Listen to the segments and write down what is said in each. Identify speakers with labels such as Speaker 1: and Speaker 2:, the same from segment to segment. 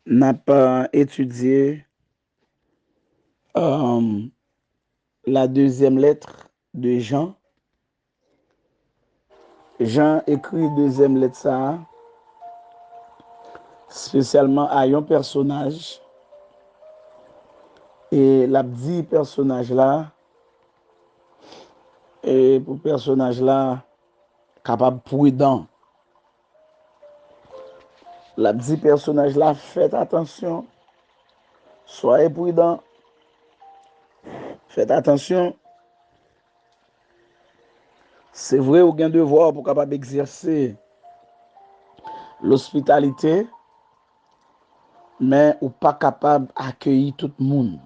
Speaker 1: n'a pas étudié euh, la deuxième lettre de Jean. Jean écrit deuxième lettre ça, spécialement à un personnage. Et la dit personnage là, et pour personnage là, capable prudent. La dit personnage là, faites attention, soyez prudent, faites attention. C'est vrai, ou gain devoir pour capable exercer l'hospitalité, mais ou pas capable d'accueillir tout le monde.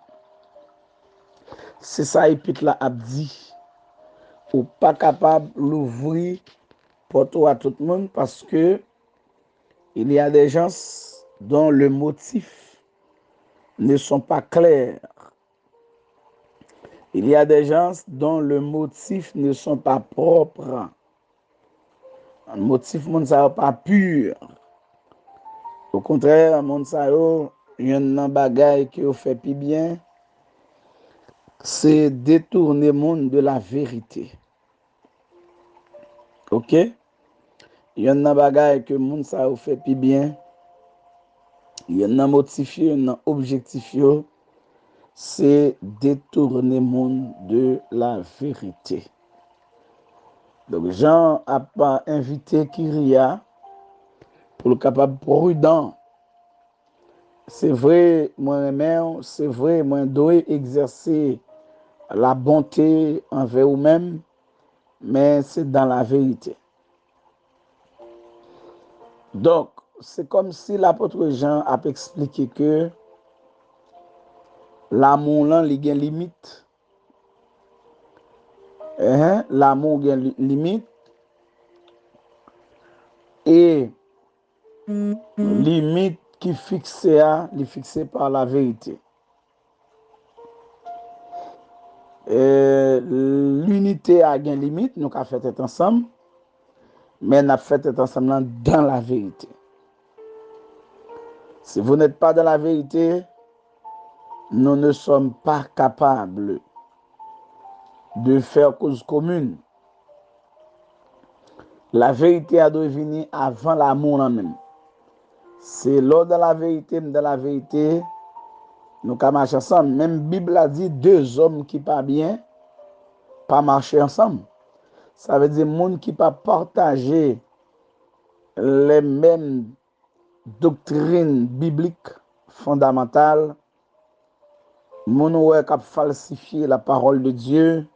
Speaker 1: C'est ça, épître là a dit. Ou pas capable d'ouvrir porte à tout le monde parce que il y a des gens dont le motif ne sont pas clairs. Il y a des gens dont le motif ne sont pas propres. Un motif moun sa pas pur. Au contraire, moun sa yo, yon nan bagay qui fait pi bien, c'est détourner monde de la vérité. OK? Yon nan bagay que moun sa yo fait pi bien, yon nan motif yo, yon nan objectif yo, c'est détourner monde de la vérité. Donc Jean a pas invité Kyria pour le capable prudent. C'est vrai, moi-même, c'est vrai, moi, dois exercer la bonté envers vous-même, mais c'est dans la vérité. Donc, c'est comme si l'apôtre Jean a expliqué que l'amour, là, il y a une limite. L'amour a une limite. Et limite qui est fixée par la vérité. L'unité a une limite, nous avons fait ensemble, mais nous avons fait ensemble dans la vérité. Si vous n'êtes pas dans la vérité, nous ne sommes pas capables de faire cause commune. La vérité a dû venir avant l'amour même. C'est lors de la vérité, nous allons marcher ensemble. Même la Bible a dit deux hommes qui pas bien, pas marcher ensemble. Ça veut dire monde qui pas partager les mêmes doctrines bibliques fondamentales, monde qui a falsifié la parole de Dieu.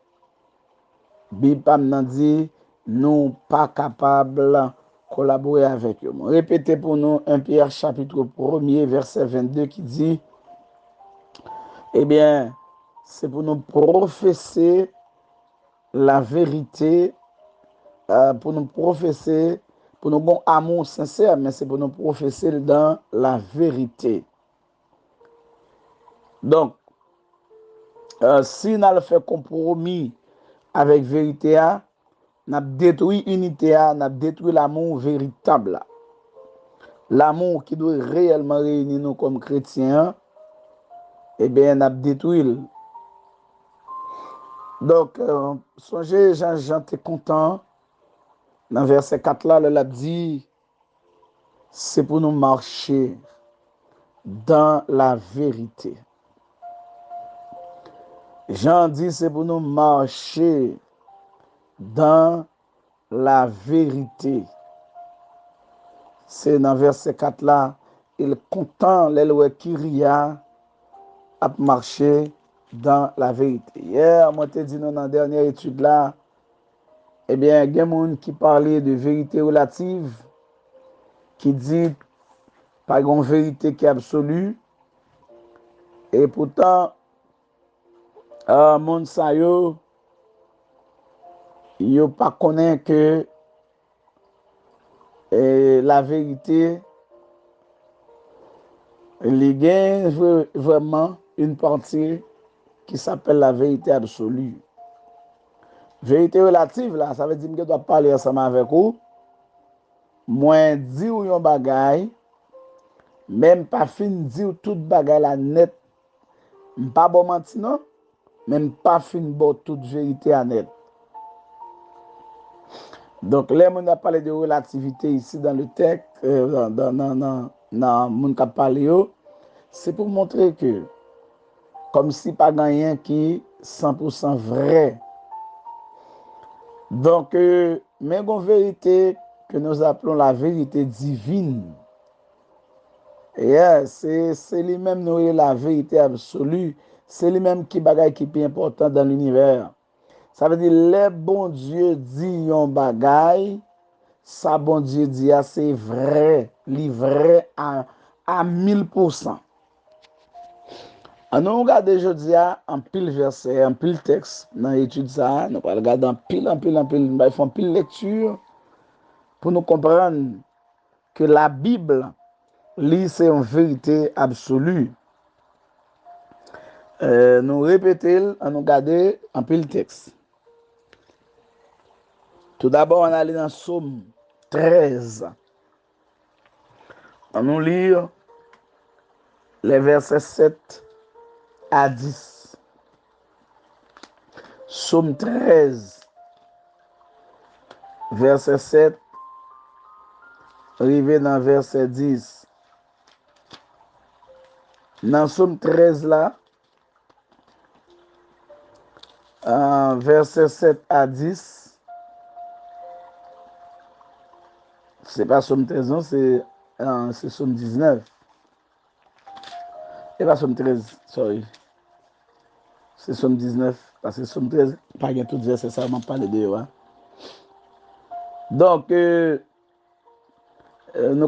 Speaker 1: Bible n'a dit nous pas capables de collaborer avec eux. Répétez pour nous 1 Pierre chapitre 1er verset 22 qui dit eh bien c'est pour nous professer la vérité, pour nous professer, pour nous bon amour sincère, mais c'est pour nous professer dans la vérité. Donc, si nous avons fait compromis avec vérité, nous avons détruit l'unité, nous avons détruit l'amour véritable. L'amour qui doit réellement réunir nous comme chrétiens, eh bien, nous avons détruit. Donc, songez, Jean était content. Dans verset 4 là, il a dit, c'est pour nous marcher dans la vérité. Jean dit, c'est pour nous marcher dans la vérité. C'est dans verset 4 là, il est content, l'élève Kyria a marché dans la vérité. Hier, moi, je dit dans la dernière étude là, eh bien, il y a des gens qui parlaient de vérité relative, qui dit pas une vérité qui est absolue. Et pourtant, monde sa yo pas connaît que la vérité, il y a vraiment une partie qui s'appelle la vérité absolue. Vérité relative, là, ça veut dire que je dois parler ensemble avec vous. Moi, dire yon bagay, même pas fin dire tout bagay la net, pas bon menti non, même pas fin bon toute vérité à net. Donc, là, on a parlé de relativité ici dans le texte, dans mon cap parlé, c'est pour montrer que, comme si pas rien qui est 100% vrai. Donc, mais une vérité que nous appelons la vérité divine. Et c'est lui-même nous la vérité absolue. C'est lui-même qui bagaille qui est important dans l'univers. Ça veut dire, les bon Dieu dit yon bagaille, ça bon Dieu dit c'est vrai, vrai à 1000%. Nous regardons aujourd'hui un pile verset, un pile texte dans l'étude ça, nous regardons un pile, nous faisons pile lecture pour nous comprendre que la Bible, c'est une vérité absolue. Nous répétons, nous regardons un pile texte. Tout d'abord, on allait dans Psaume 13. On nous lire les versets 7 à 10. Psaume 13, verset 7, arrivé dans verset 10. Dans Psaume 13 là, verset 7 à 10, c'est pas Psaume 13, non, c'est Psaume 19. Et pas Psaume 13, sorry. C'est Psaume 19, parce que Psaume 13, pas bien tout verset, ça m'a parlé de hein. Donc, nous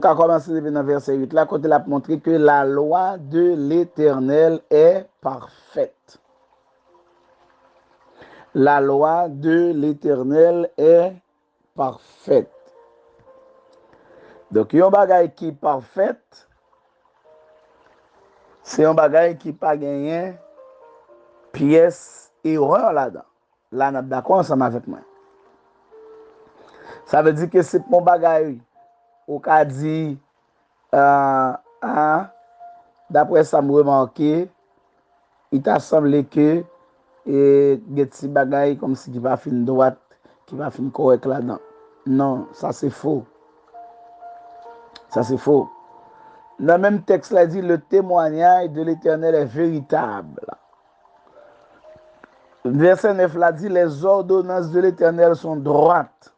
Speaker 1: avons commencé dans le verset 8, là, quand il a montré que la loi de l'Éternel est parfaite. La loi de l'Éternel est parfaite. Donc, yon bagay qui est parfaite, c'est un bagay qui pas gagné pièce erreur là-dedans. Là, nous d'accord ensemble avec moi. Ça veut dire que c'est mon bagay ou qu'a dit d'après ça me remarqué, il t'a semblé que des petits bagay comme si qui va fin droite, qui va fin correct là-dedans. Non, ça c'est faux. Ça c'est faux. Dans le même texte, là dit le témoignage de l'Éternel est véritable. Verset 9 là dit les ordonnances de l'Éternel sont droites.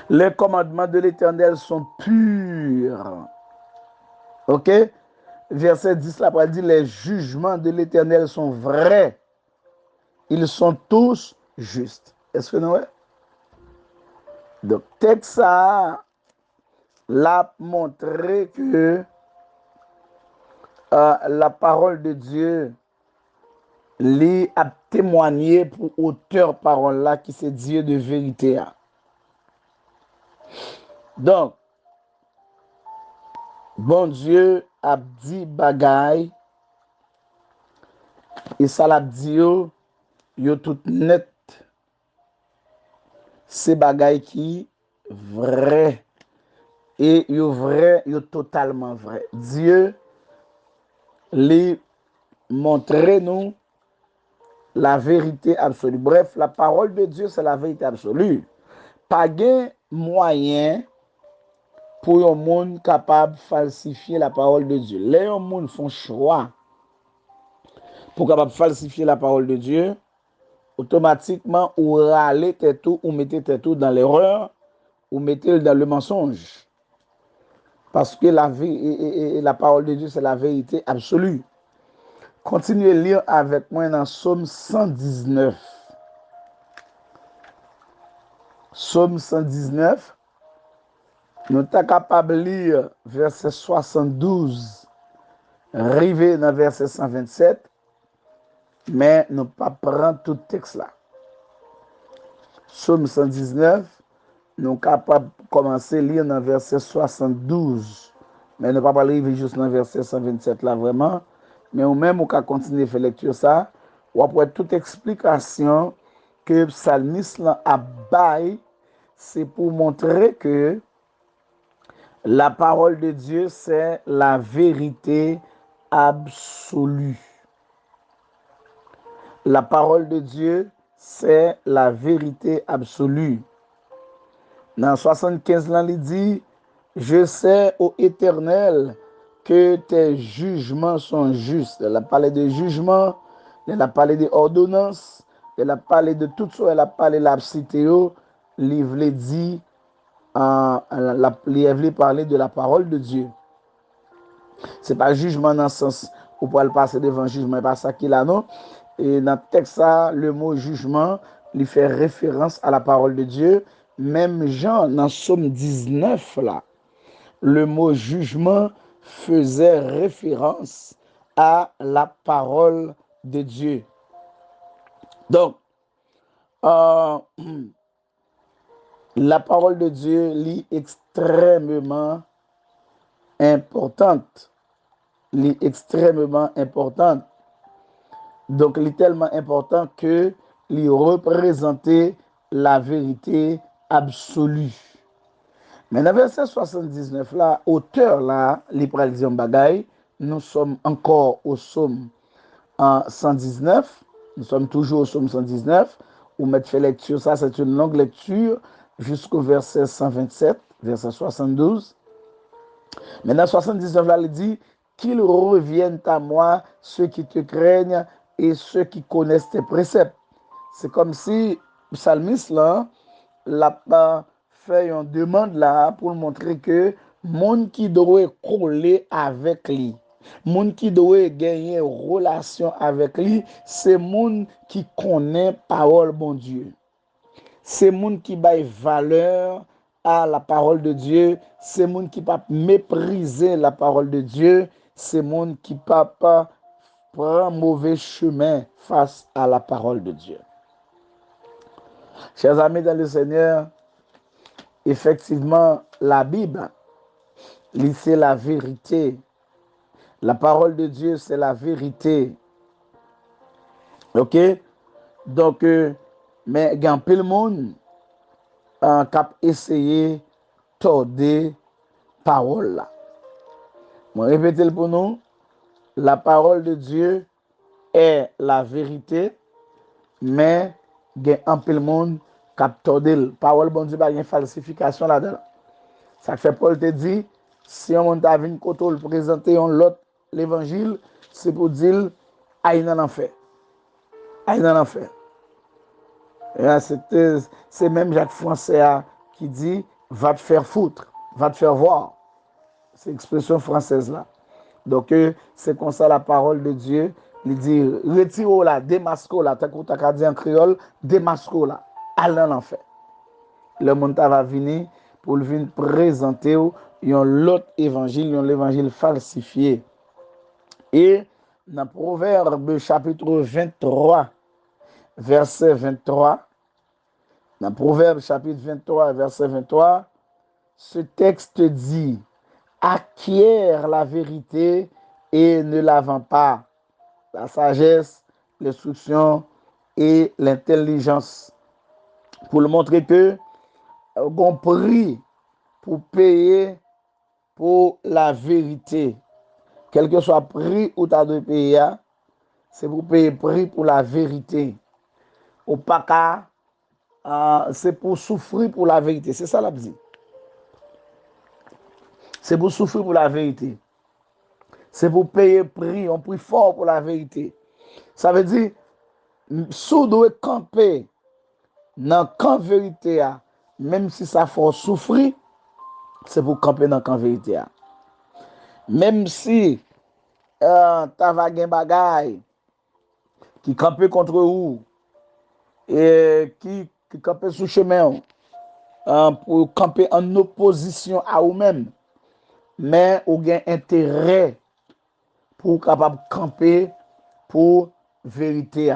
Speaker 1: Les commandements de l'Éternel sont purs. OK? Verset 10 là dit les jugements de l'Éternel sont vrais. Ils sont tous justes. Est-ce que nous? Donc, texte ça l'a montré que la parole de Dieu lui a témoigné pour auteur parole là qui c'est Dieu de vérité. Donc, bon Dieu a dit bagay et ça l'a dit yo tout net. C'est bagay qui vrai et yo vrai, yo totalement vrai. Dieu lui montré nous la vérité absolue. Bref, la parole de Dieu, c'est la vérité absolue. Pas de moyen pour un monde capable de falsifier la parole de Dieu. Les gens font choix pour capable falsifier la parole de Dieu, automatiquement, ou râler tout, ou mettez tout dans l'erreur, ou mettez dans le mensonge. Parce que la parole de Dieu, c'est la vérité absolue. Continuez à lire avec moi dans Psaume 119. Psaume 119. Nous sommes capables de lire verset 72, arrivé dans verset 127, mais nous ne pas prendre tout le texte là. Psaume 119, nous sommes capables de commencer à lire dans verset 72, mais nous ne pas arriver juste dans verset 127 là vraiment, mais ou même on peut continuer à faire lecture ça, ou après toute explication que le psalmiste a bail, c'est pour montrer que La parole de Dieu, c'est la vérité absolue. La parole de Dieu, c'est la vérité absolue. Dans 75 ans, il dit, je sais, ô Éternel, que tes jugements sont justes. Elle a parlé de jugement, elle a parlé de ordonnance, elle a parlé de tout ça, elle a parlé de la psytéo, il dit, il parler de la parole de Dieu. C'est pas jugement dans le sens où pour le passer devant jugement, pas ça qu'il a non. Et dans le texte ça, le mot jugement, il fait référence à la parole de Dieu. Même Jean, dans Psaume 19 là, le mot jugement faisait référence à la parole de Dieu. Donc, euh, la parole de Dieu est extrêmement importante. Est extrêmement importante. Donc, il est tellement important que il représentait la vérité absolue. Mais dans le verset 79, là, auteur là, il pral dire bagay, nous sommes encore au psaume 119, nous sommes toujours au psaume 119, ou mettre fait lecture, ça c'est une longue lecture, jusqu'au verset 127, verset 72. Mais dans 79, là, il dit qu'ils reviennent à moi, ceux qui te craignent et ceux qui connaissent tes préceptes. C'est comme si le psalmiste là, l'a fait une demande là pour montrer que monde qui doit coller avec lui, monde qui doit gagner relation avec lui, c'est monde qui connaît parole bon Dieu. C'est moun qui baille valeur à la parole de Dieu, c'est moun qui pas mépriser la parole de Dieu, c'est moun qui pas prend mauvais chemin face à la parole de Dieu. Chers amis dans le Seigneur, effectivement, la Bible, c'est la vérité. La parole de Dieu, c'est la vérité. OK? Donc, mais il y a un peu de monde qui a essayé de torder parole là. Je répète pour nous, la parole de Dieu est la vérité, mais il y a un peu de monde qui a tordé. La parole de Dieu, il y a une falsification là-dedans. Ça fait Paul te dit, si on t'a vu pour présenter l'autre l'évangile, c'est pour dire, aïe dans l'enfer. Aïe dans l'enfer. C'est même Jacques Français qui dit, va te faire foutre, va te faire voir. C'est l'expression française là. Donc, c'est comme ça la parole de Dieu. Il dit, retire là, démasco là, t'as qu'à dire en créole, démasco là, allez dans l'enfer. Le monde va venir pour venir présenter l'autre évangile, l'évangile falsifié. Et dans Proverbe chapitre 23, verset 23, dans Proverbe chapitre 23, verset 23, ce texte dit, acquiert la vérité et ne la vend pas. La sagesse, l'instruction et l'intelligence. Pour le montrer que on prix pour payer pour la vérité. Quel que soit le prix où tu as de payer, c'est pour payer le prix pour la vérité. Au pas c'est pour souffrir pour la vérité. C'est ça la dit. C'est pour souffrir pour la vérité. C'est pour payer le prix, un prix fort pour la vérité. Ça veut dire, si vous devez camper dans le camp vérité, même si ça fait souffrir, c'est pour camper dans le camp vérité. Même si tu as un bagay qui campe contre vous et qui campe sous chemin pour camper en opposition à vous-même, mais vous avez intérêt pour capable camper pour vérité.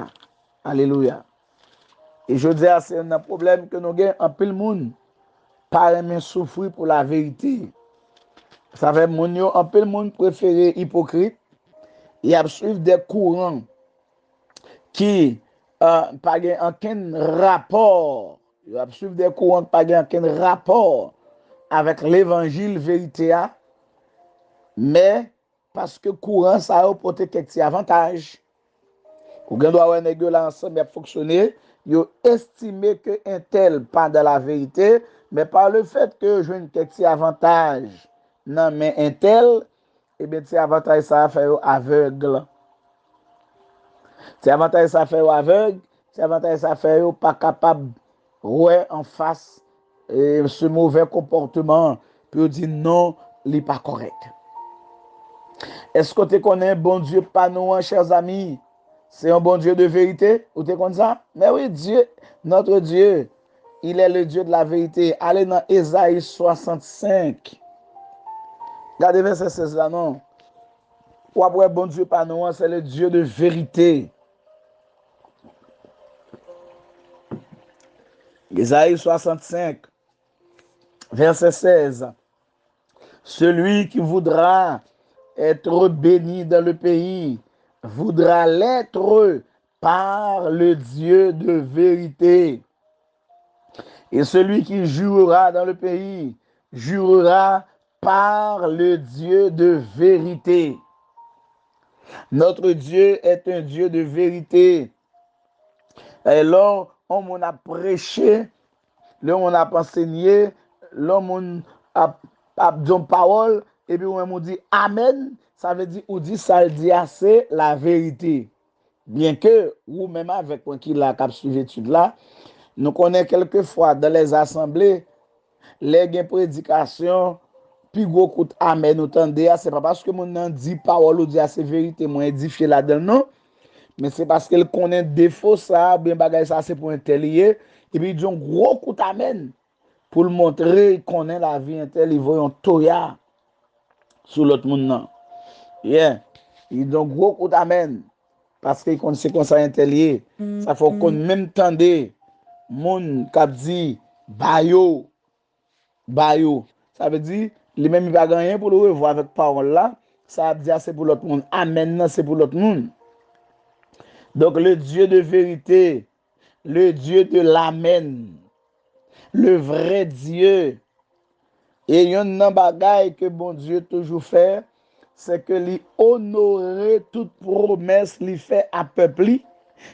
Speaker 1: Alléluia. Et je dis, c'est un problème que nous avons en pile monde, pas aimer souffrir pour la vérité. Ça fait mon en pile monde préféré hypocrite. Il y a suivre des courants qui pas aucun rapport. Il y a suivre des courants qui pas aucun rapport avec l'évangile vérité, mais parce que courant ça a porté quelques avantages. Ou bien doit avoir nèg là ensemble a fonctionner, yo estimé que un tel pas dans la vérité, mais par le fait que je une quelques avantages non mais un tel et bien ces avantages ça fait aveugle. Ces avantages ça fait aveugle, ces avantages ça fait pas capable ouais en face et ce mauvais comportement peut dire non, il n'est pas correct. Est-ce que tu connais bon Dieu pas nous, chers amis? C'est un bon Dieu de vérité? Ou tu connais ça? Mais oui, Dieu, notre Dieu, il est le Dieu de la vérité. Allez dans Ésaïe 65. Regardez verset 16 là, non? Ou après, bon Dieu pas nous, c'est le Dieu de vérité. Ésaïe 65, verset 16. Celui qui voudra être béni dans le pays voudra l'être par le Dieu de vérité. Et celui qui jurera dans le pays jurera par le Dieu de vérité. Notre Dieu est un Dieu de vérité. Et là, on a prêché, là, on a enseigné, là, on a dit parole, et puis on dit Amen, ça veut dire, on dit ça, dit c'est la vérité. Bien que, ou même avec moi qui l'a suivi l'étude là, nous connaissons quelquefois dans les assemblées, les gens prédication, puis gros coup amen, nous tendez, c'est pas parce que mon dit parole ou dit c'est vérité, moi édifié là-dedans, non, mais c'est parce qu'elle connaît défaut ça, bien bagay ça, c'est pour interlier, et puis ils ont gros coup amen, pour le montrer qu'on connaît la vie intel, ils voient un toya sur l'autre monde, non. Yeah. Ils ont gros coup amen, parce qu'ils connaissent comme ça interlier, ça faut qu'on même tendez, moun kap dit, bayo, Bayo. Ça veut dire, les mêmes il va gagner pour le revoir avec parole là. Ça veut dire c'est pour l'autre monde. Amen, c'est pour l'autre monde. Donc le Dieu de vérité, le Dieu de l'amen, le vrai Dieu. Et il y a un bagay que bon Dieu toujours fait, c'est que lui honorer toute promesse lui fait à peuple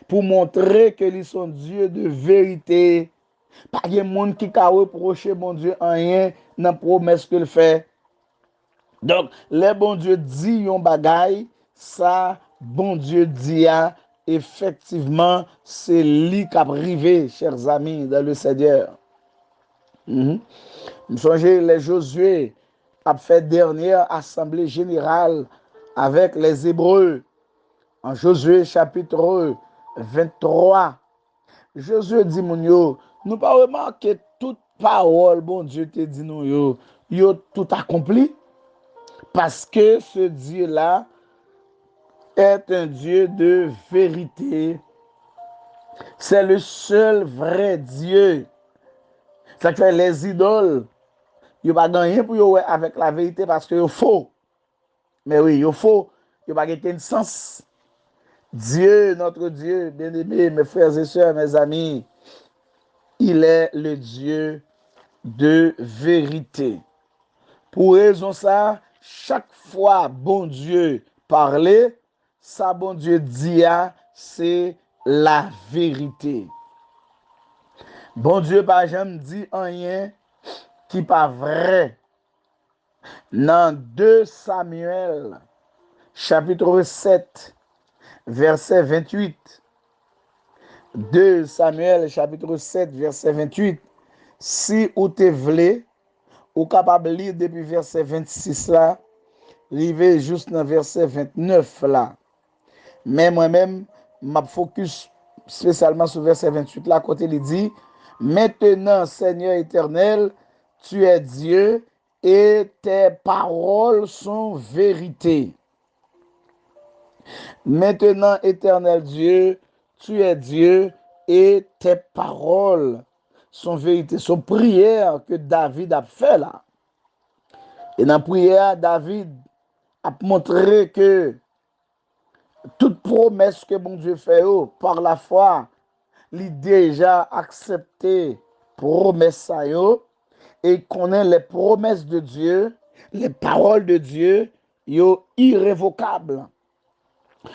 Speaker 1: pour montrer que lui son Dieu de vérité. Pas de monde qui a reproché bon Dieu rien dans la promesse qu'il fait. Donc, le bon Dieu dit yon bagay, ça, bon Dieu dit effectivement, c'est lui qui a privé, chers amis, dans le Seigneur. Je songez, les Josué a fait dernière assemblée générale avec les Hébreux en Josué chapitre 23. Josué dit mon yo, nous pas remarqué toute parole bon Dieu te dit nous yo tout accompli parce que ce Dieu-là est un Dieu de vérité. C'est le seul vrai Dieu. Ça fait les idoles, il n'y a pas rien pour yo avec la vérité parce que yo faux. Mais oui, yo faux, il n'y a pas de sens. Dieu, notre Dieu, bien-aimé, mes frères et sœurs, mes amis, il est le Dieu de vérité. Pour raison ça, chaque fois bon Dieu parlait, ça bon Dieu dit, c'est la vérité. Bon Dieu pas jamais dit rien qui pas vrai. Dans 2 Samuel, chapitre 7, verset 28. 2 Samuel, chapitre 7, verset 28. Si ou te vle, ou capable lire depuis verset 26 là, rive juste dans verset 29 là. Mais moi-même, m'a focus spécialement sur verset 28 là, côté il dit, maintenant Seigneur éternel, tu es Dieu et tes paroles sont vérité. Maintenant éternel Dieu, tu es Dieu et tes paroles sont vérité. Son prière que David a fait là. Et dans la prière, David a montré que toute promesse que bon Dieu fait par la foi, il a déjà accepté promesse ça yo, et connaît les promesses de Dieu, les paroles de Dieu, yo irrévocables.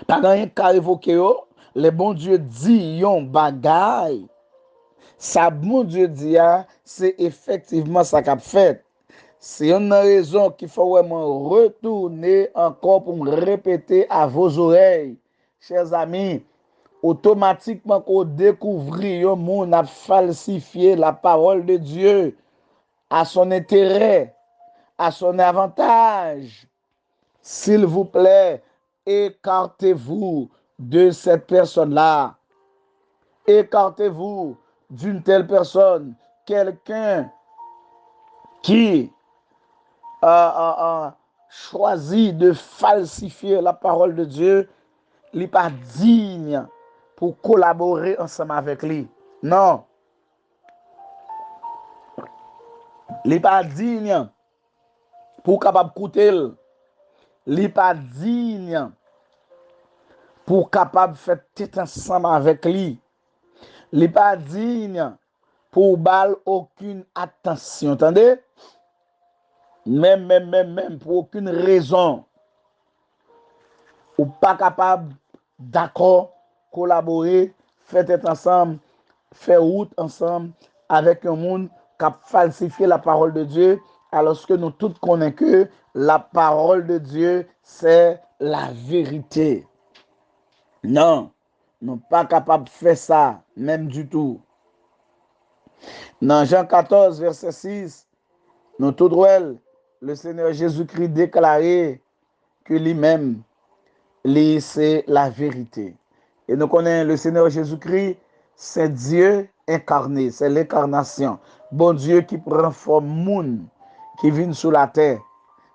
Speaker 1: Pas rien qu'à révoquer yo, le bon Dieu dit yon bagay. Ça bon Dieu dit c'est effectivement ça qu'a fait. C'est une raison qu'il faut vraiment retourner encore pour me répéter à vos oreilles, chers amis. Automatiquement qu'on découvre un monde a falsifié la parole de Dieu à son intérêt, à son avantage. S'il vous plaît, écartez-vous de cette personne-là. Écartez-vous d'une telle personne. Quelqu'un qui a choisi de falsifier la parole de Dieu, il n'est pas digne pour collaborer ensemble avec lui. Non. Il n'est pas digne pour capable écouter. Il n'est pas digne pour capable faire tête ensemble avec lui. Il n'est pas digne pour balle aucune attention. Entendez? Même pour aucune raison. Ou pas capable d'accord, collaborer, faire tête ensemble, faire route ensemble avec un monde qui a falsifié la parole de Dieu, alors que nous tous connaissons que la parole de Dieu, c'est la vérité. Non, nous ne sommes pas capables de faire ça, même du tout. Dans Jean 14, verset 6, nous tout droit, le Seigneur Jésus-Christ déclarait que lui-même, lui, c'est la vérité. Et nous connaissons le Seigneur Jésus-Christ, c'est Dieu incarné, c'est l'incarnation. Bon Dieu qui prend forme monde, qui vient sur la terre.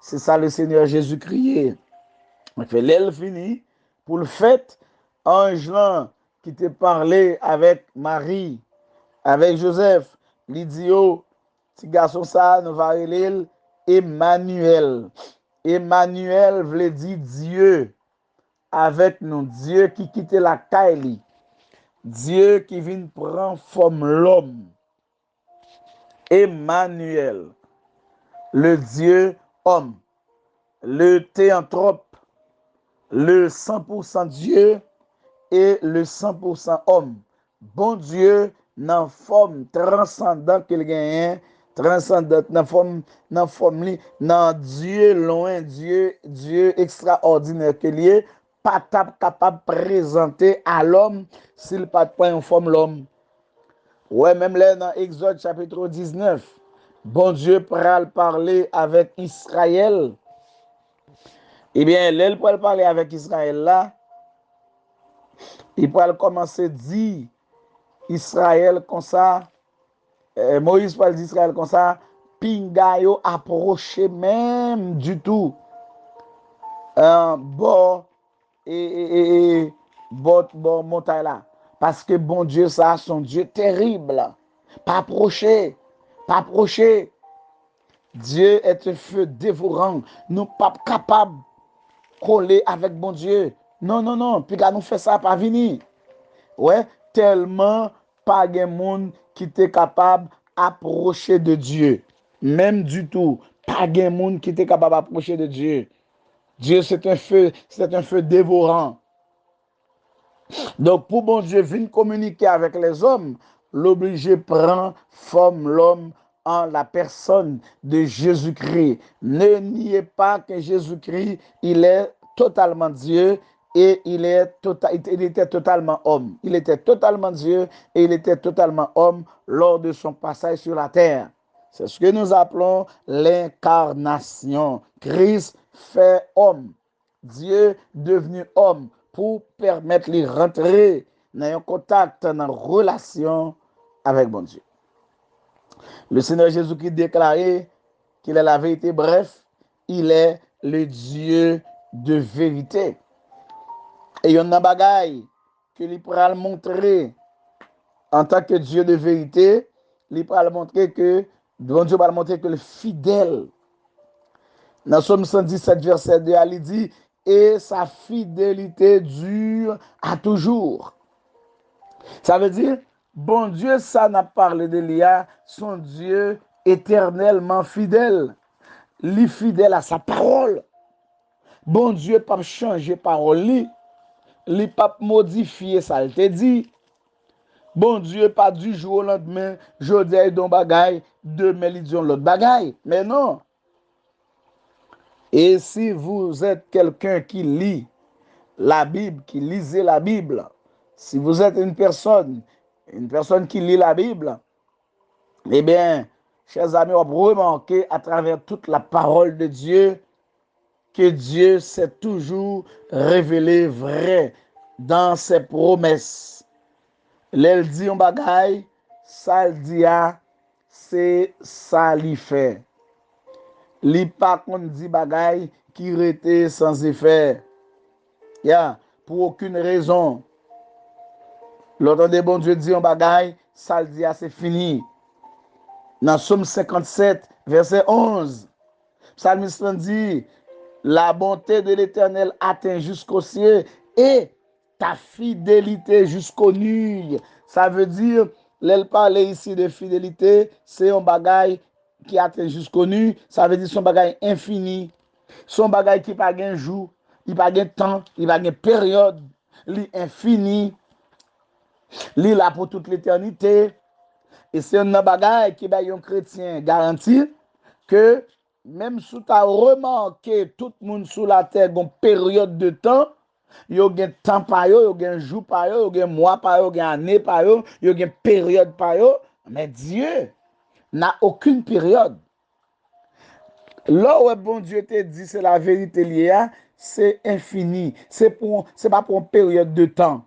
Speaker 1: C'est ça le Seigneur Jésus-Christ. Il fait l'aile fini pour le fait, ange qui te parlait avec Marie, avec Joseph, il dit, oh, petit garçon ça, nous va l'île Emmanuel. Emmanuel veut dire Dieu avec nous. Dieu qui quitte la caille. Dieu qui vient prendre forme l'homme. Emmanuel, le Dieu homme, le théanthrope, le 100% Dieu et le 100% homme. Bon Dieu, dans forme transcendante qu'il gagne, transcendante dans forme dans Dieu loin, Dieu extraordinaire qu'il est, pas capable de présenter à l'homme s'il pas de en forme l'homme. Ouais, même là dans Exode chapitre 19, bon Dieu pral parler avec Israël. Eh bien, là, il peut parler avec Israël là, il peut commencer à dire Israël comme ça, Moïse parle d'Israël comme ça, Pingayo approché même du tout. Bon, bon montagne là. Parce que bon Dieu, ça, son Dieu terrible. Pas approcher, pas approcher. Dieu est un feu dévorant. Nous pas capables de coller avec bon Dieu. Non, non, non. Puis nous fait ça, pas venir. Ouais, tellement pas de monde qui était capable d'approcher de Dieu. Même du tout. Pas de monde qui était capable d'approcher de Dieu. Dieu, c'est un feu dévorant. Donc, pour bon Dieu venir communiquer avec les hommes, l'obligé prend forme l'homme en la personne de Jésus-Christ. Ne niez pas que Jésus-Christ, il est totalement Dieu et il était totalement homme. Il était totalement Dieu et il était totalement homme lors de son passage sur la terre. C'est ce que nous appelons l'incarnation. Christ fait homme. Dieu devenu homme pour permettre de rentrer dans un contact, dans une relation avec bon Dieu. Le Seigneur Jésus-Christ déclarait qu'il est la vérité, bref, il est le Dieu de vérité. Et il y a un bagaille que il pourra le montrer en tant que Dieu de vérité, il pourra le montrer que bon Dieu va le montrer que le fidèle. Dans Somme 117, verset 2, il dit, et sa fidélité dure à toujours. Ça veut dire, bon Dieu, ça n'a parlé d'Elia, son Dieu éternellement fidèle. Li fidèle à sa parole. Bon Dieu pas changer parole li pas modifier ça il te dit. Bon Dieu pas du jour au lendemain, jodi a don bagay, demain li dit l'autre bagay. Mais non. Et si vous êtes quelqu'un qui lit la Bible, qui lisait la Bible, si vous êtes une personne qui lit la Bible, eh bien, chers amis, on peut remarquer à travers toute la parole de Dieu que Dieu s'est toujours révélé vrai dans ses promesses. L'elle dit un bagay, ça le dit c'est ça li fait. Li pas qu'on dit bagay qui rete sans effet. Pour aucune raison. L'autre de bon Dieu dit un bagay, ça le dit c'est fini. Dans Somme 57, verset 11, Psalmiste dit, la bonté de l'Éternel atteint jusqu'au ciel et ta fidélité jusqu'aux nuits. Ça veut dire, l'elle parle ici de fidélité, c'est un bagay qui atteint jusqu'aux nuits. Ça veut dire son bagay infini. Son bagay qui pas un jour, il pas un temps, il pas une période, il infini, il là pour toute l'éternité. Et c'est un bagay qui est un chrétien garanti que même si tu as remarqué tout le monde sur la terre une période de temps, il y a un temps par yo, il y a un jour par yo, il y a un mois par yo, il y a une année par yo, il y a une période par yo, mais Dieu n'a aucune période. Là où bon Dieu te dit c'est la vérité liée, c'est infini, c'est pas pour une période de temps.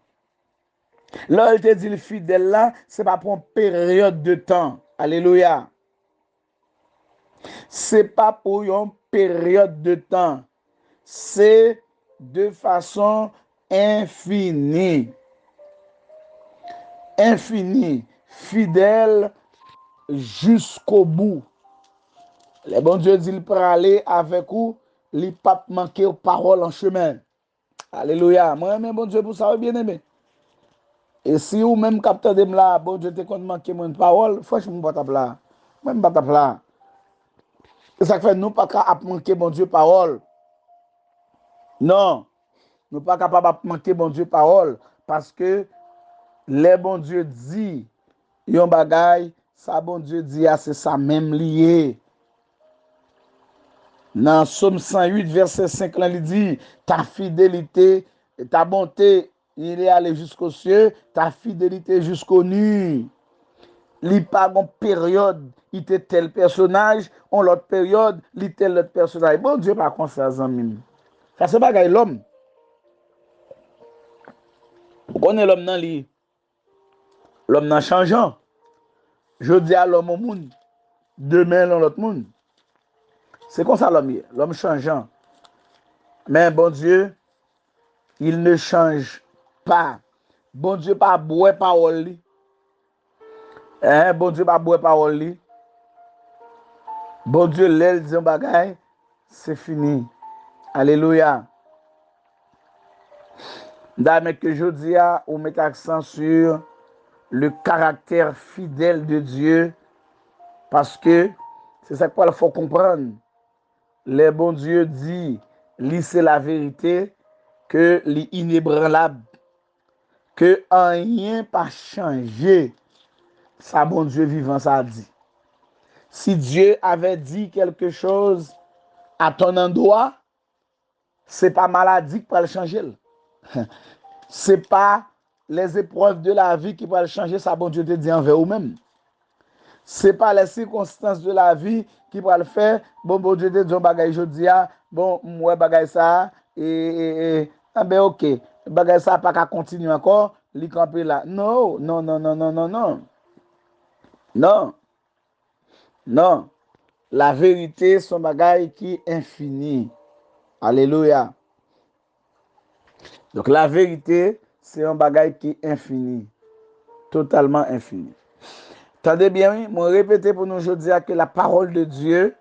Speaker 1: Là il te dit le fidèle là, c'est pas pour une période de temps. Alléluia. C'est pas pour une période de temps. C'est de façon infinie. Infinie. Fidèle jusqu'au bout. Le bon Dieu dit, il peut aller avec vous, il ne peut pas manquer aux paroles en chemin. Alléluia. Moi, même bon Dieu pour ça, bien aimé. Et si vous même capteur de là, bon Dieu te compte manquer mon parole, franchement, pas tape là. Même pas tape là. C'est ça qui fait nous pas capable manquer bon Dieu parole. Non, nous pas capable de manquer bon Dieu parole parce que les bon Dieu dit yon bagay, ça bon Dieu dit c'est ça même lié. Dans Somme 108 verset 5 là il dit ta fidélité, ta bonté, il est allé jusqu'aux cieux, ta fidélité jusqu'aux nuits. Li pas une période, il était tel personnage, on l'autre période, il était tel autre personnage. Bon Dieu pas comme ça zanmi. Ça c'est bagay l'homme. Vous connaissez l'homme dans lui. L'homme nan changeant. Je dis à l'homme au monde, demain l'autre monde. C'est comme ça l'homme. L'homme changeant. Mais bon Dieu, il ne change pas. Bon Dieu pas boire parole. Bon Dieu pas boire parole. Bon Dieu l'aile dit un bagay, c'est fini. Alléluia. D'ailleurs que je dis à, on met accent sur le caractère fidèle de Dieu parce que c'est ça qu'il faut comprendre. Le bon Dieu dit, lui c'est la vérité, que lui inébranlable, que rien pas changé. Ça bon Dieu vivant ça dit. Si Dieu avait dit quelque chose à ton endroit, c'est pas maladie qui peut le changer. C'est pas les épreuves de la vie qui peuvent le changer, ça bon Dieu te dit envers vous-même. C'est pas les circonstances de la vie qui peuvent le faire. Bon Dieu te dit bagay jodi a, bon moi bagay ça ah ben OK. Bagay ça pas qu'à continuer encore, li camper là. Non, non non non non non non. Non. Non. La vérité son bagay qui est infini. Alléluia. Donc la vérité, c'est un bagay qui est infini. Totalement infini. Tendez bien, oui, moi répéter pour nous aujourd'hui que la parole de Dieu,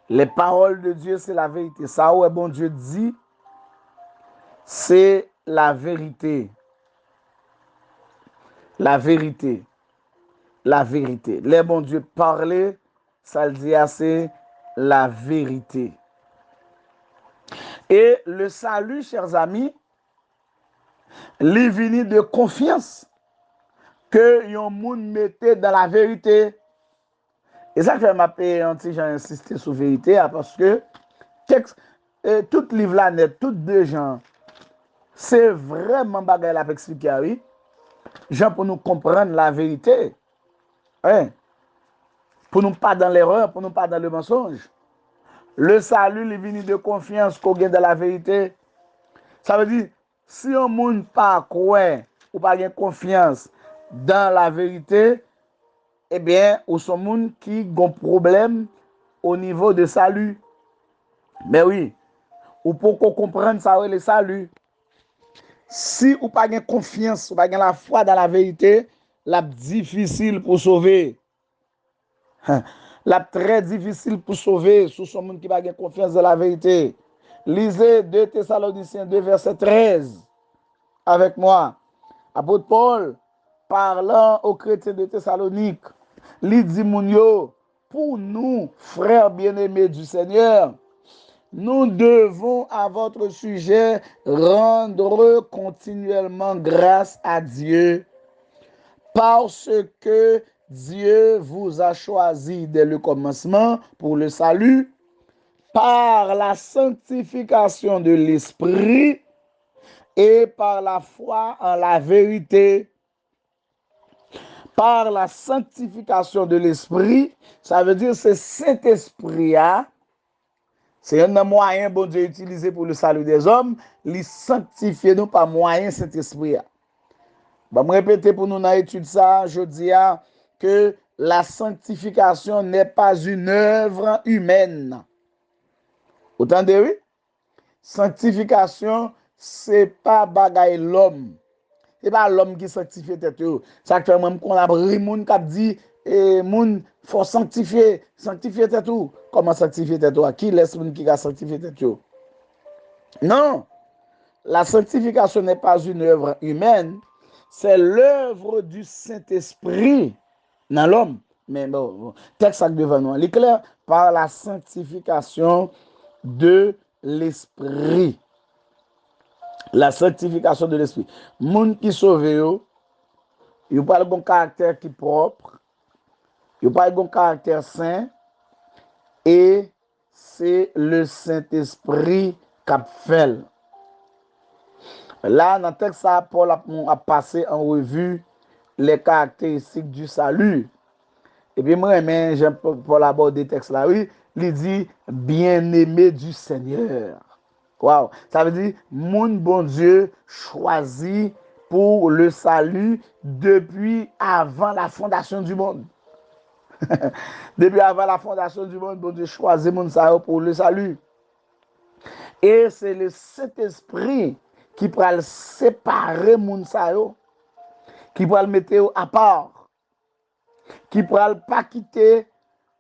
Speaker 1: les paroles de Dieu, c'est la vérité. Ça, où est bon Dieu dit, c'est la vérité. La vérité. La vérité. Les bon Dieu parlait, ça le dit c'est la vérité. Et le salut, chers amis, li vini de confiance que yon moun mette dans la vérité. Et ça que j'ai insisté sur la vérité, parce que tout livre là net, tout deux gens, c'est vraiment bagay la expliquer, oui. Gens pour nous comprendre la vérité. Hein? Pour nous pas dans l'erreur, pour nous pas dans le mensonge. Le salut, il vient de confiance qu'on gagne dans la vérité. Ça veut dire, si un monde pas croit ou pas gagne confiance dans la vérité, eh bien, ou son monde qui a un problème au niveau de salut. Mais oui, ou pour qu'on comprenne ça, le salut. Si ou pas gagne confiance, ou pas gagne la foi dans la vérité, la difficile pour sauver. La très difficile pour sauver sous son monde qui va gagner confiance dans la vérité. Lisez 2 Thessaloniciens 2, verset 13 avec moi. Apôtre Paul, parlant aux chrétiens de Thessalonique, il dit Mounio, pour nous, frères bien-aimés du Seigneur, nous devons à votre sujet rendre continuellement grâce à Dieu parce que Dieu vous a choisi dès le commencement pour le salut par la sanctification de l'esprit et par la foi en la vérité. Par la sanctification de l'esprit, ça veut dire c'est Saint-Esprit, c'est un moyen bon Dieu utilisé pour le salut des hommes, il sanctifie nous par moyen Saint-Esprit. Je vais me répéter pour nous dans l'étude ça, je dis que la sanctification n'est pas une œuvre humaine. Autant de oui? Sanctification, c'est pas bagaille l'homme. C'est pas l'homme qui sanctifie tête. Ça fait même qu'on a pris moun qui dit moun faut sanctifier tête. Comment sanctifier tête? Qui laisse moun qui a sanctifié tête? Non, la sanctification n'est pas une œuvre humaine, c'est l'œuvre du Saint-Esprit dans l'homme. Mais bon, texte devant nous, il est clair, par la sanctification de l'esprit. La sanctification de l'esprit. Moun qui sauve yo, il pas le bon caractère qui propre, il pas le bon caractère saint, et c'est le Saint-Esprit qui fait. Là, dans le texte, Paul a passé en revue les caractéristiques du salut. Et puis, moi, j'aime Paul aborder le texte là, oui, il dit bien-aimé du Seigneur. Wow. Ça veut dire, mon bon Dieu choisi pour le salut depuis avant la fondation du monde. Depuis avant la fondation du monde, bon Dieu choisit mon salut pour le salut. Et c'est le Saint-Esprit qui pourra séparer mon salut, qui pourra le mettre à part, qui pourra pas quitter,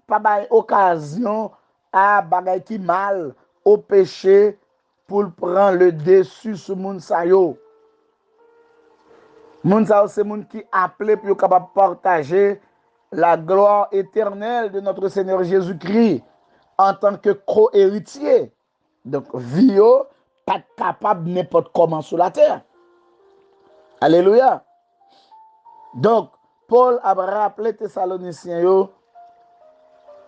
Speaker 1: pas avoir occasion à bagay qui mal, au péché, pour prendre le dessus sur moun sa yo. Moun sa yo, c'est moun qui appelé pour capable partager la gloire éternelle de notre Seigneur Jésus-Christ en tant que co-héritier. Donc, vie yo, pas capable n'importe comment sur la terre. Alléluia. Donc, Paul a rappelé Thessaloniciens yo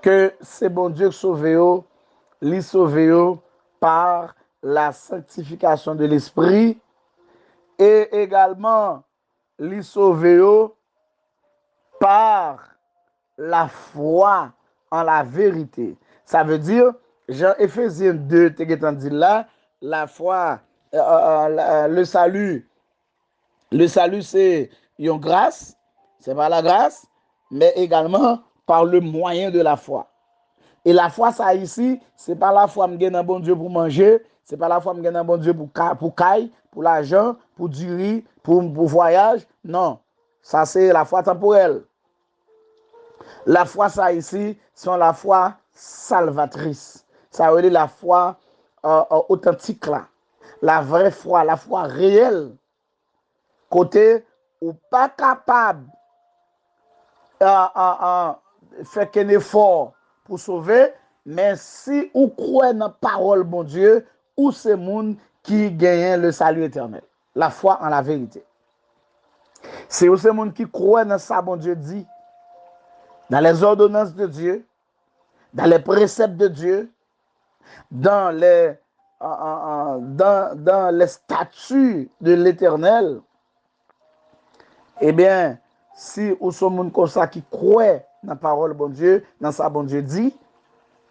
Speaker 1: que c'est bon Dieu qui sauve yo, li sauve yo par la sanctification de l'esprit et également li sauve yo par la foi en la vérité. Ça veut dire, Jean Éphésiens 2, dit là, la foi, le salut c'est une grâce, c'est par la grâce, mais également par le moyen de la foi. Et la foi, ça ici, c'est pas la foi me un bon Dieu pour manger, c'est pas la foi me un bon Dieu pour caille, pour l'argent, pour du riz, pour voyage. Non, ça c'est la foi temporelle. La foi, ça ici, c'est la foi salvatrice. Ça veut dire la foi authentique là. La vraie foi, la foi réelle. Côté ou pas capable faire un effort pour sauver, mais si ou croit dans la parole, bon Dieu, ou c'est monde qui gagne le salut éternel. La foi en la vérité. C'est aussi monde qui croit dans ça, bon Dieu dit, dans les ordonnances de Dieu, dans les préceptes de Dieu, dans les statuts de l'Éternel. Eh bien, si ou sont monde comme ça qui croit dans la parole bon Dieu, dans ça bon Dieu dit,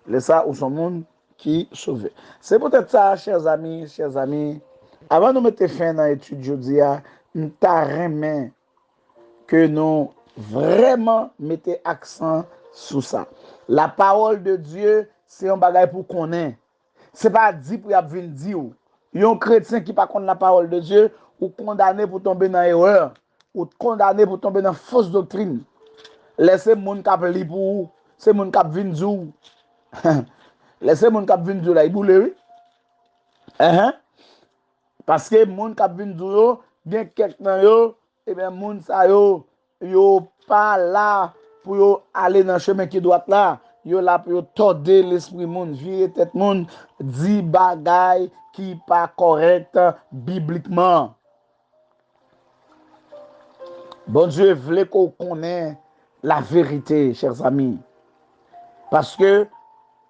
Speaker 1: les ça ou sont monde qui sauve. C'est peut-être ça, chers amis, avant de mettre fin à l'étude jeudi, nous t'arrêtons que nous vraiment mettons accent sur ça. La parole de Dieu, c'est un bagage pour connaître. Ce n'est pas dit pour y venir dire. Il y a un chrétien qui pas contre la parole de Dieu ou condamné pour tomber dans l'erreur ou condamné pour tomber dans la fausse doctrine. Laissez mon cap li pour vous. C'est mon cap vin dire. Laissez mon cap vin dire là, il boule oui. Parce que moun kap vin dou yo, gen kek nan yo, et bien moun sa yo, yo pas là pour yo aller dans chemin qui doit là. Yo là pour yo tordre l'esprit moun, virer tête moun, di bagay qui pas correct bibliquement. Bon Dieu voulait qu'on connaisse la vérité, chers amis. Parce que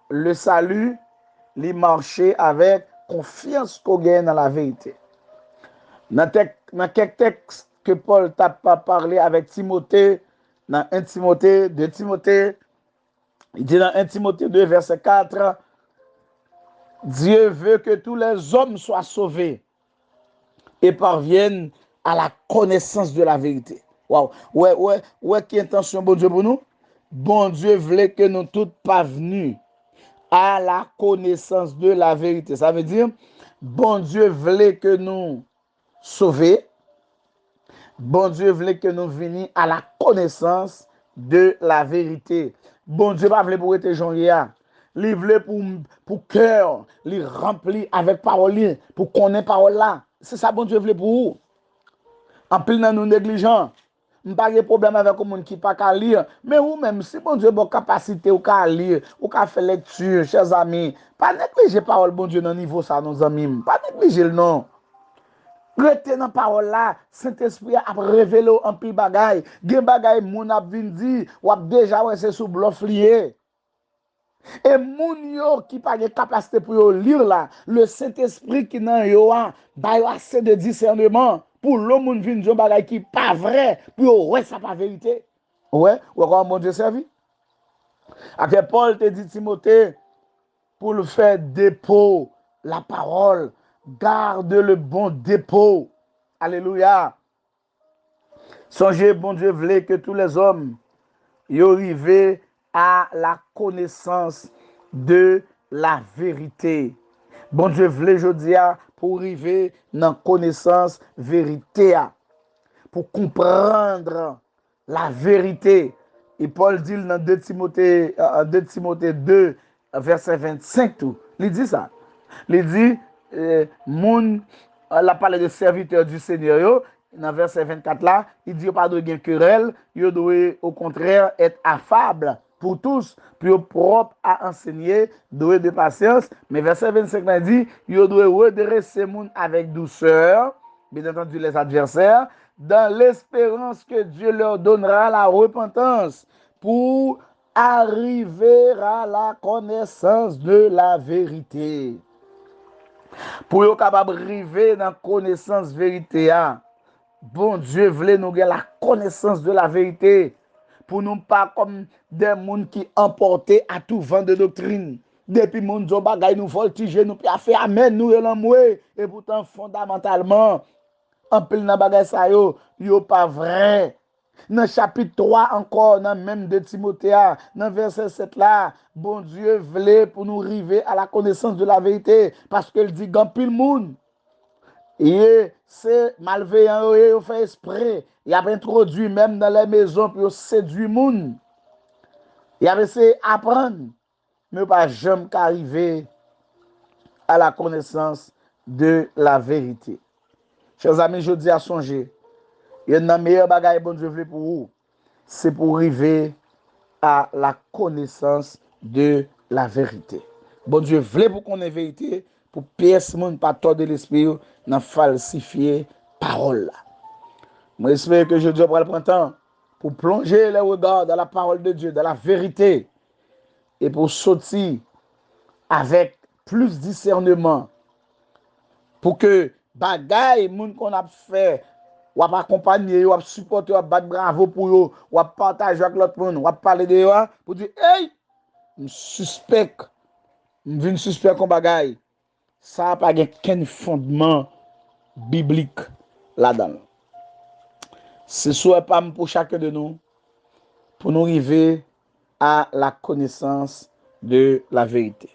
Speaker 1: le salut, il marchait avec confiance qu'on gagne dans la vérité. Dans quelques textes que Paul t'a parlé avec Timothée, dans 1 Timothée, 2 Timothée, il dit dans 1 Timothée 2, verset 4, Dieu veut que tous les hommes soient sauvés et parviennent à la connaissance de la vérité. Wow. Ouais, qui intention bon Dieu pour nous? Bon Dieu voulait que nous tous parvenus à la connaissance de la vérité. Ça veut dire, bon Dieu voulait que nous sauvions. Bon Dieu voulait que nous venions à la connaissance de la vérité. Bon Dieu pas voulait pour être Jean-Léa. Il voulait pour cœur, il rempli avec parole, pour connaître parole là. C'est ça bon Dieu voulait pour vous. En plus, nous négligents. Pas de problème avec les gens qui ne peuvent pas lire. Mais vous-même, si bon Dieu a une capacité ou qu'à lire, ou qu'à faire lecture, chers amis, pas négliger la parole bon Dieu dans le niveau ça, nos amis. Pas négliger le nom. Restez dans la parole là, Saint-Esprit a révélé un pile bagay. Gen bagay moun ap vin di, ou ap déjà c'est sous bluff lié. Et moun yo qui pas de capacité pour yo lire là, le Saint-Esprit qui nan yo a, ba yo assez de discernement pour l'homme moun vin di bagay qui pas vrai, pour yo ouais ça pas vérité. Ouais, ou comment mon Dieu servi? Après Paul te dit Timothée pour le faire dépôt la parole. Garde le bon dépôt. Alléluia. Songez, bon Dieu voulait que tous les hommes y arrivent à la connaissance de la vérité. Bon Dieu voulait, je dis, pour arriver dans la connaissance vérité, pour comprendre la vérité. Et Paul dit dans 2 Timothée 2, verset 25, tout. Il dit ça. Il dit, moun, elle a parlé de serviteurs du Seigneur, yo, dans verset 24 là, il dit pas de gain querelle, il doit au contraire être affable pour tous, puis propre à enseigner, doué de patience. Mais verset 25 là dit, il doit redresser moun avec douceur, bien entendu les adversaires, dans l'espérance que Dieu leur donnera la repentance pour arriver à la connaissance de la vérité. Pour être capable d'arriver dans la connaissance de la vérité, bon Dieu voulait nous avoir la connaissance de la vérité. Pour nous pas comme des gens qui emportés à tout vent de doctrine. Depuis que nous bagay nous voltiger, nous pas fait amen, nous et pourtant fondamentalement, en pile dans bagay ça yo pas vrai. Dans chapitre 3 encore, dans même de Timothée, dans verset 7 là, bon Dieu voulait pour nous arriver à la connaissance de la vérité. Parce qu'il dit, grand pile monde. Et c'est malveillant, il fait esprit. Il a introduit même dans les maisons pour séduire les gens. Il a essayé d'apprendre, mais pas jamais qu'arriver à la connaissance de la vérité. Chers amis, je dis à songer. Il y a un meilleur bagage bon Dieu veut pour vous. C'est pour arriver à la connaissance de la vérité. Bon Dieu voulait pour qu'on ait vérité, pour pièce monde pas tort de l'esprit, n'a falsifier parole là. Moi j'espère que je Dieu pour le printemps pour plonger les regards dans la parole de Dieu, dans la vérité et pour sortir avec plus discernement pour que bagay moun qu'on a fait ou a accompagner ou a supporter ou a battre bravo pour eux ou a partager avec l'autre monde ou a parler de eux pour dire hey je suspect je viens suspect comme bagay ça n'a pas aucun fondement biblique là-dedans. Ce soit pas pour chacun de nous pour nous arriver à la connaissance de la vérité.